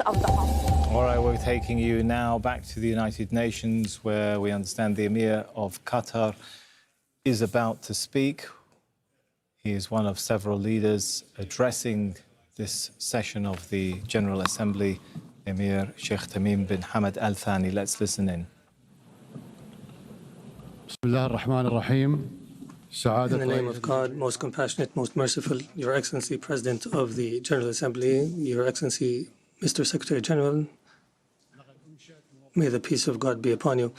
All right, we're taking you now back to the United Nations, where we understand the Emir of Qatar is about to speak. He is one of several leaders addressing this session of the General Assembly, Emir Sheikh Tamim bin Hamad Al Thani. Let's listen in. In the name of God, most compassionate, most merciful, Your Excellency, President of the General Assembly, Your Excellency, Mr. Secretary General, may the peace of God be upon you.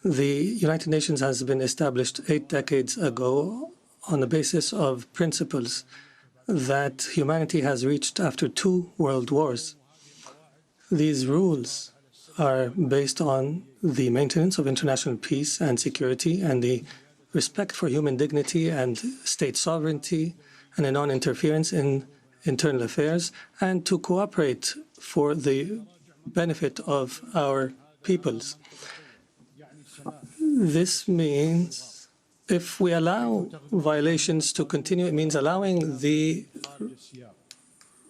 The United Nations has been established 8 decades ago on the basis of principles that humanity has reached after 2 world wars. These rules are based on the maintenance of international peace and security and the respect for human dignity and state sovereignty and a non-interference in internal affairs, and to cooperate for the benefit of our peoples. This means if we allow violations to continue, it means allowing the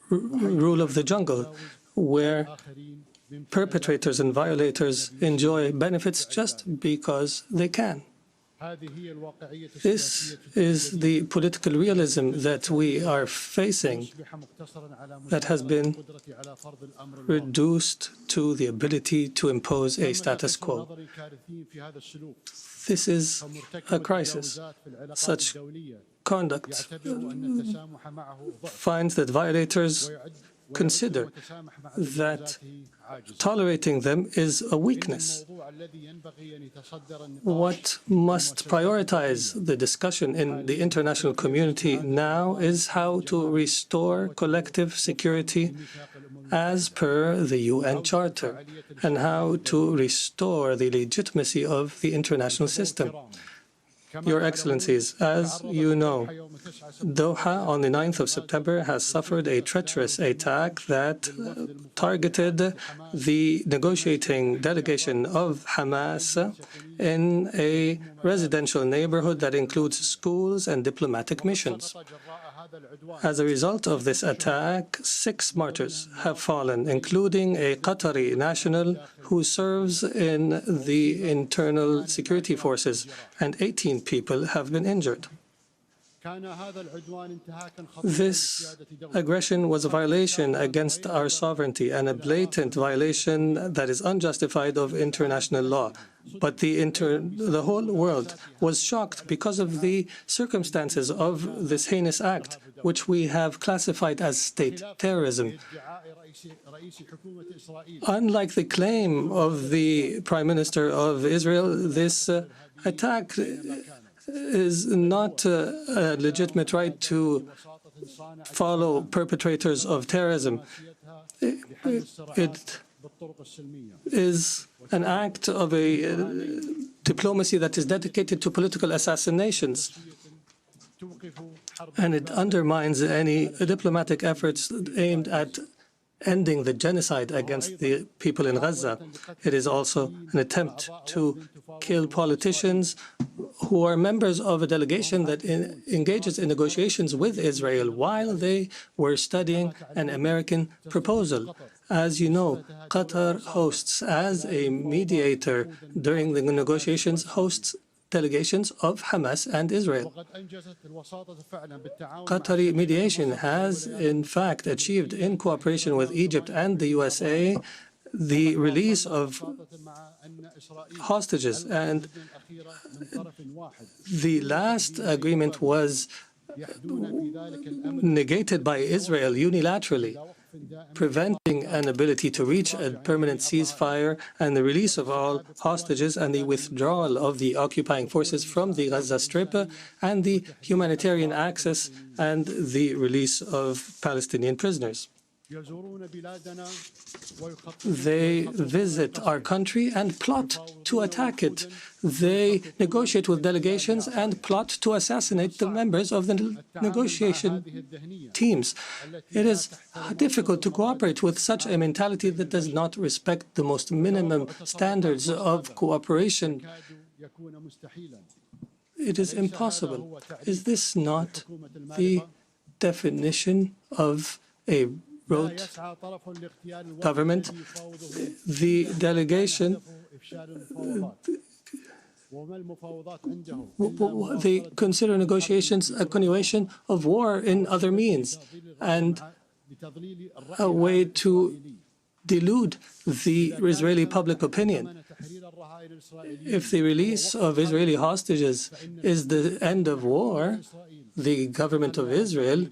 rule of the jungle, where perpetrators and violators enjoy benefits just because they can. This is the political realism that we are facing, that has been reduced to the ability to impose a status quo. This is a crisis. Such conduct finds that violators consider that tolerating them is a weakness. What must prioritize the discussion in the international community now is how to restore collective security as per the UN Charter, and how to restore the legitimacy of the international system. Your Excellencies, as you know, Doha on the 9th of September has suffered a treacherous attack that targeted the negotiating delegation of Hamas in a residential neighborhood that includes schools and diplomatic missions. As a result of this attack, 6 martyrs have fallen, including a Qatari national who serves in the internal security forces, and 18 people have been injured. This aggression was a violation against our sovereignty and a blatant violation that is unjustified of international law. But the whole world was shocked because of the circumstances of this heinous act, which we have classified as state terrorism. Unlike the claim of the Prime Minister of Israel, this attack is not a legitimate right to follow perpetrators of terrorism. It is an act of a diplomacy that is dedicated to political assassinations, and it undermines any diplomatic efforts aimed at ending the genocide against the people in Gaza. It is also an attempt to kill politicians who are members of a delegation that engages in negotiations with Israel while they were studying an American proposal. As you know, Qatar hosts, as a mediator during the negotiations, hosts delegations of Hamas and Israel. Qatari mediation has, in fact, achieved, in cooperation with Egypt and the USA, the release of hostages, and the last agreement was negated by Israel unilaterally, preventing an ability to reach a permanent ceasefire and the release of all hostages and the withdrawal of the occupying forces from the Gaza Strip and the humanitarian access and the release of Palestinian prisoners. They visit our country and plot to attack it. They negotiate with delegations and plot to assassinate the members of the negotiation teams. It is difficult to cooperate with such a mentality that does not respect the most minimum standards of cooperation. It is impossible. Is this not the definition of a wrote, government, the delegation, they consider negotiations a continuation of war in other means and a way to delude the Israeli public opinion. If the release of Israeli hostages is the end of war, the government of Israel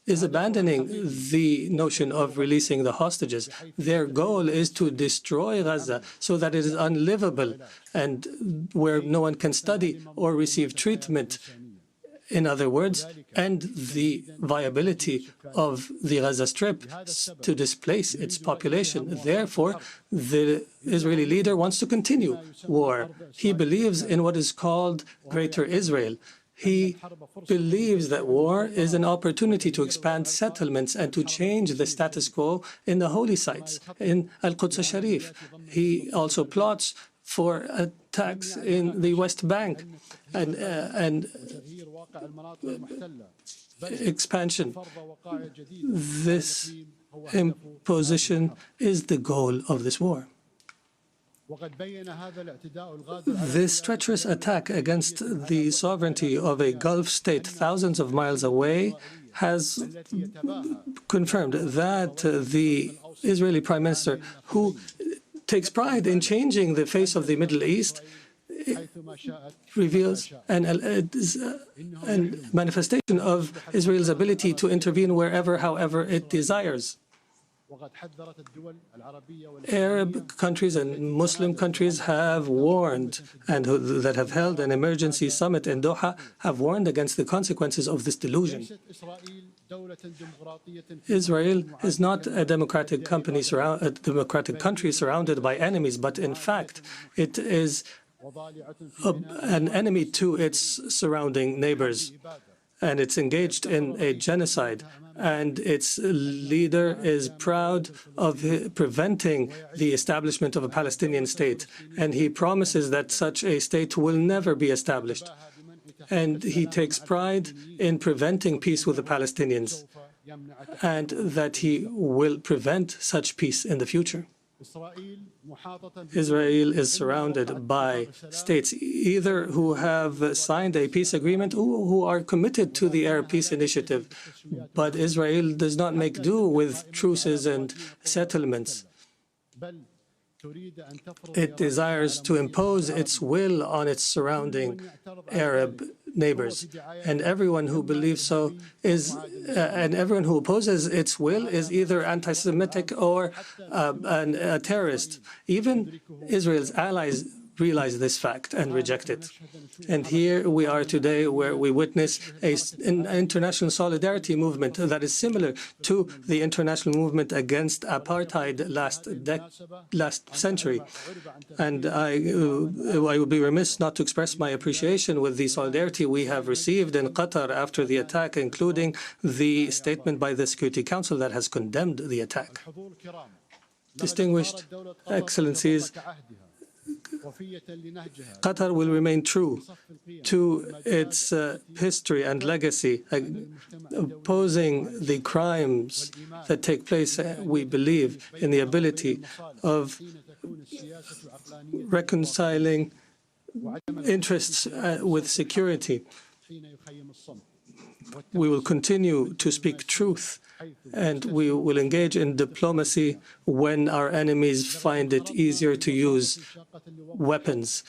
is abandoning the notion of releasing the hostages. Their goal is to destroy Gaza so that it is unlivable and where no one can study or receive treatment. In other words, and the viability of the Gaza Strip to displace its population. Therefore, the Israeli leader wants to continue war. He believes in what is called Greater Israel. He believes that war is an opportunity to expand settlements and to change the status quo in the holy sites, in Al-Quds Sharif. He also plots for attacks in the West Bank and expansion. This imposition is the goal of this war. This treacherous attack against the sovereignty of a Gulf state thousands of miles away has confirmed that the Israeli Prime Minister, who takes pride in changing the face of the Middle East, reveals a manifestation of Israel's ability to intervene wherever, however it desires. Arab countries and Muslim countries have warned, and that have held an emergency summit in Doha, have warned against the consequences of this delusion. Israel is not a democratic country surrounded by enemies, but in fact, it is an enemy to its surrounding neighbors, and it's engaged in a genocide. And its leader is proud of preventing the establishment of a Palestinian state. And he promises that such a state will never be established. And he takes pride in preventing peace with the Palestinians, and that he will prevent such peace in the future. Israel is surrounded by states either who have signed a peace agreement or who are committed to the Arab Peace Initiative. But Israel does not make do with truces and settlements. It desires to impose its will on its surrounding Arab neighbors. And everyone who believes so is, and everyone who opposes its will is either anti-Semitic or a terrorist. Even Israel's allies realize this fact and reject it. And here we are today, where we witness an international solidarity movement that is similar to the international movement against apartheid last century. And I would be remiss not to express my appreciation with the solidarity we have received in Qatar after the attack, including the statement by the Security Council that has condemned the attack. Distinguished Excellencies, Qatar will remain true to its history and legacy, opposing the crimes that take place. We believe in the ability of reconciling interests with security. We will continue to speak truth, and we will engage in diplomacy when our enemies find it easier to use weapons.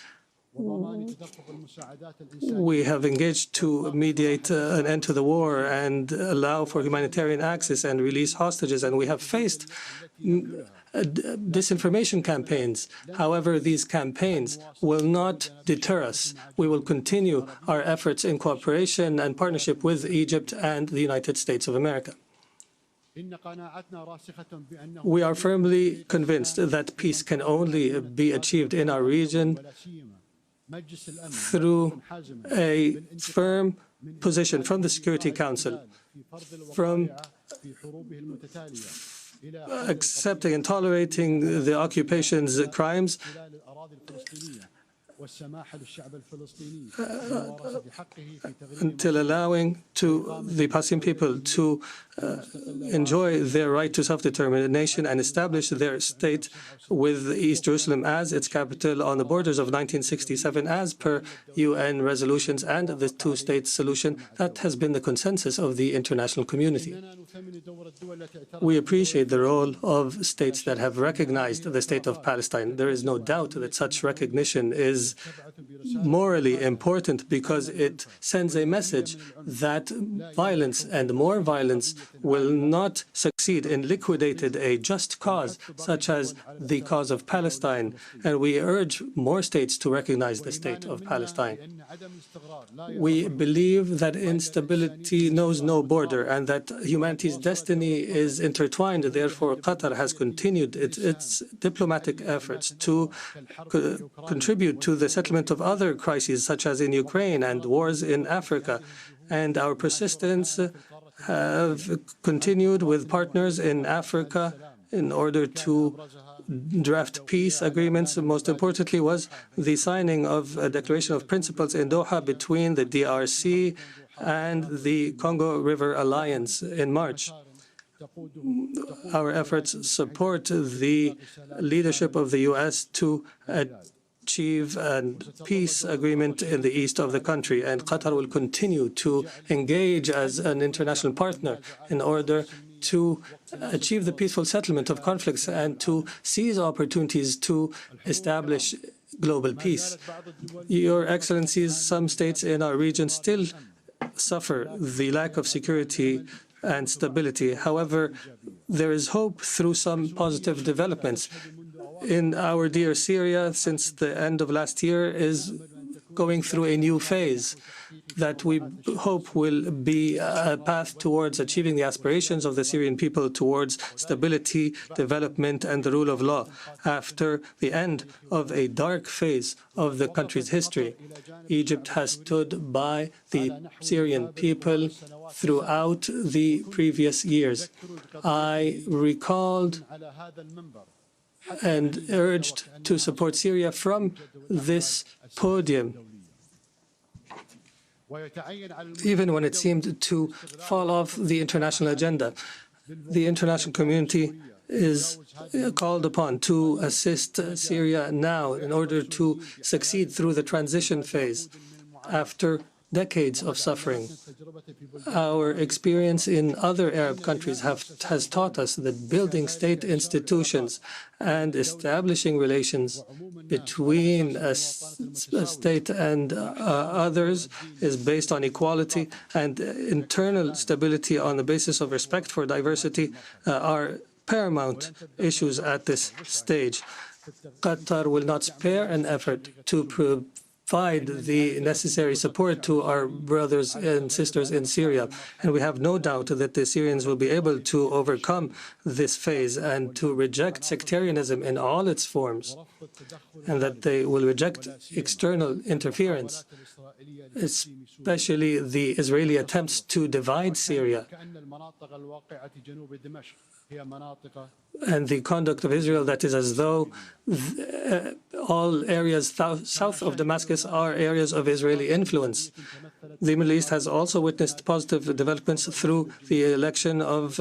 We have engaged to mediate an end to the war and allow for humanitarian access and release hostages, and we have faced disinformation campaigns. However, these campaigns will not deter us. We will continue our efforts in cooperation and partnership with Egypt and the United States of America. We are firmly convinced that peace can only be achieved in our region through a firm position from the Security Council, from accepting and tolerating the occupation's crimes, until allowing to the Palestinian people to enjoy their right to self-determination and establish their state with East Jerusalem as its capital on the borders of 1967 as per UN resolutions and the two-state solution. That has been the consensus of the international community. We appreciate the role of states that have recognized the state of Palestine. There is no doubt that such recognition is morally important because it sends a message that violence and more violence will not succeed in liquidating a just cause, such as the cause of Palestine. And we urge more states to recognize the state of Palestine. We believe that instability knows no border and that humanity's destiny is intertwined. Therefore, Qatar has continued its diplomatic efforts to contribute to the settlement of other crises, such as in Ukraine and wars in Africa. And our persistence have continued with partners in Africa in order to draft peace agreements. Most importantly was the signing of a declaration of principles in Doha between the DRC and the Congo River Alliance in March. Our efforts support the leadership of the U.S. to achieve a peace agreement in the east of the country, and Qatar will continue to engage as an international partner in order to achieve the peaceful settlement of conflicts and to seize opportunities to establish global peace. Your Excellencies, some states in our region still suffer the lack of security and stability. However, there is hope through some positive developments. In our dear Syria, since the end of last year, is going through a new phase that we hope will be a path towards achieving the aspirations of the Syrian people towards stability, development, and the rule of law after the end of a dark phase of the country's history. Egypt has stood by the Syrian people throughout the previous years. I recalled and urged to support Syria from this podium, even when it seemed to fall off the international agenda. The international community is called upon to assist Syria now in order to succeed through the transition phase after decades of suffering. Our experience in other Arab countries has taught us that building state institutions and establishing relations between a state and others is based on equality, and internal stability on the basis of respect for diversity are paramount issues at this stage. Qatar will not spare an effort to provide the necessary support to our brothers and sisters in Syria. And we have no doubt that the Syrians will be able to overcome this phase and to reject sectarianism in all its forms, and that they will reject external interference, especially the Israeli attempts to divide Syria and the conduct of Israel that is as though all areas south of Damascus are areas of Israeli influence. The Middle East has also witnessed positive developments through the election of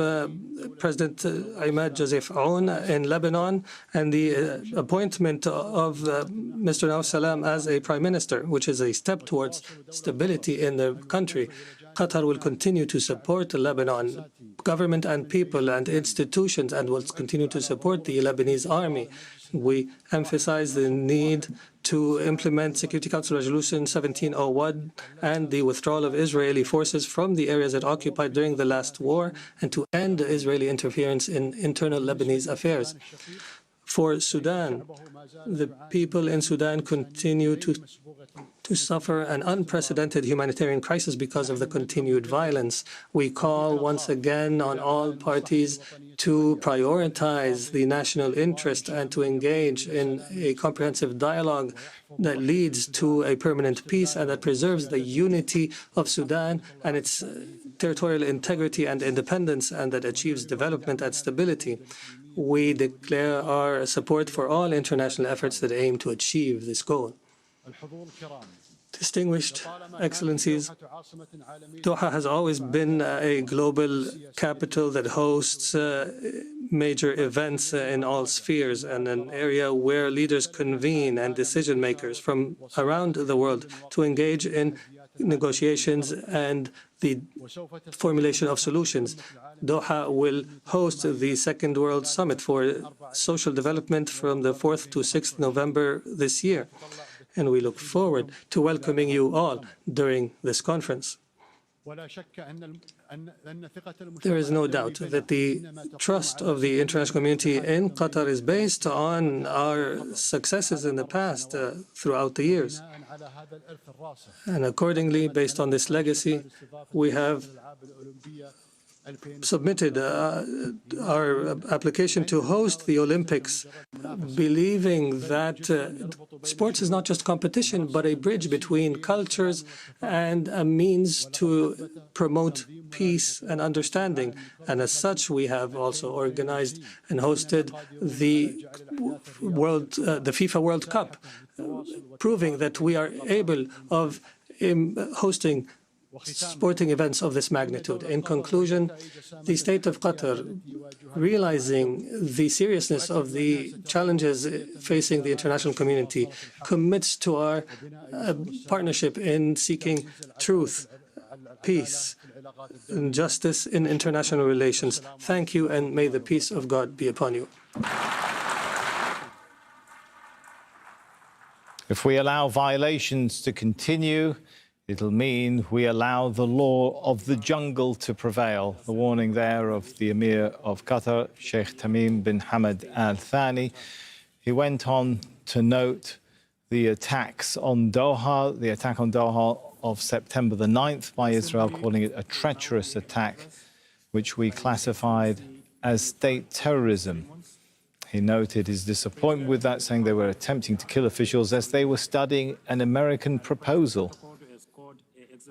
President Hamad in Lebanon and the appointment of Mr. Nawaf Salam as a prime minister, which is a step towards stability in the country. Qatar will continue to support the Lebanon government and people and institutions and will continue to support the Lebanese army. We emphasize the need to implement Security Council Resolution 1701 and the withdrawal of Israeli forces from the areas it occupied during the last war and to end Israeli interference in internal Lebanese affairs. For Sudan, the people in Sudan continue to suffer an unprecedented humanitarian crisis because of the continued violence. We call once again on all parties to prioritize the national interest and to engage in a comprehensive dialogue that leads to a permanent peace and that preserves the unity of Sudan and its territorial integrity and independence, and that achieves development and stability. We declare our support for all international efforts that aim to achieve this goal. Distinguished Excellencies, Doha has always been a global capital that hosts major events in all spheres and an area where leaders convene and decision makers from around the world to engage in negotiations and the formulation of solutions. Doha will host the Second World Summit for Social Development from the 4th to 6th November this year, and we look forward to welcoming you all during this conference. There is no doubt that the trust of the international community in Qatar is based on our successes in the past throughout the years. And accordingly, based on this legacy, we have submitted our application to host the Olympics, believing that sports is not just competition, but a bridge between cultures and a means to promote peace and understanding. And as such, we have also organized and hosted the FIFA World Cup, proving that we are able of hosting sporting events of this magnitude. In conclusion, the state of Qatar, realizing the seriousness of the challenges facing the international community, commits to our partnership in seeking truth, peace, and justice in international relations. Thank you, and may the peace of God be upon you. If we allow violations to continue, it'll mean we allow the law of the jungle to prevail. The warning there of the Emir of Qatar, Sheikh Tamim bin Hamad Al Thani. He went on to note the attacks on Doha, the attack on Doha of September the 9th by Israel, calling it a treacherous attack, which we classified as state terrorism. He noted his disappointment with that, saying they were attempting to kill officials as they were studying an American proposal.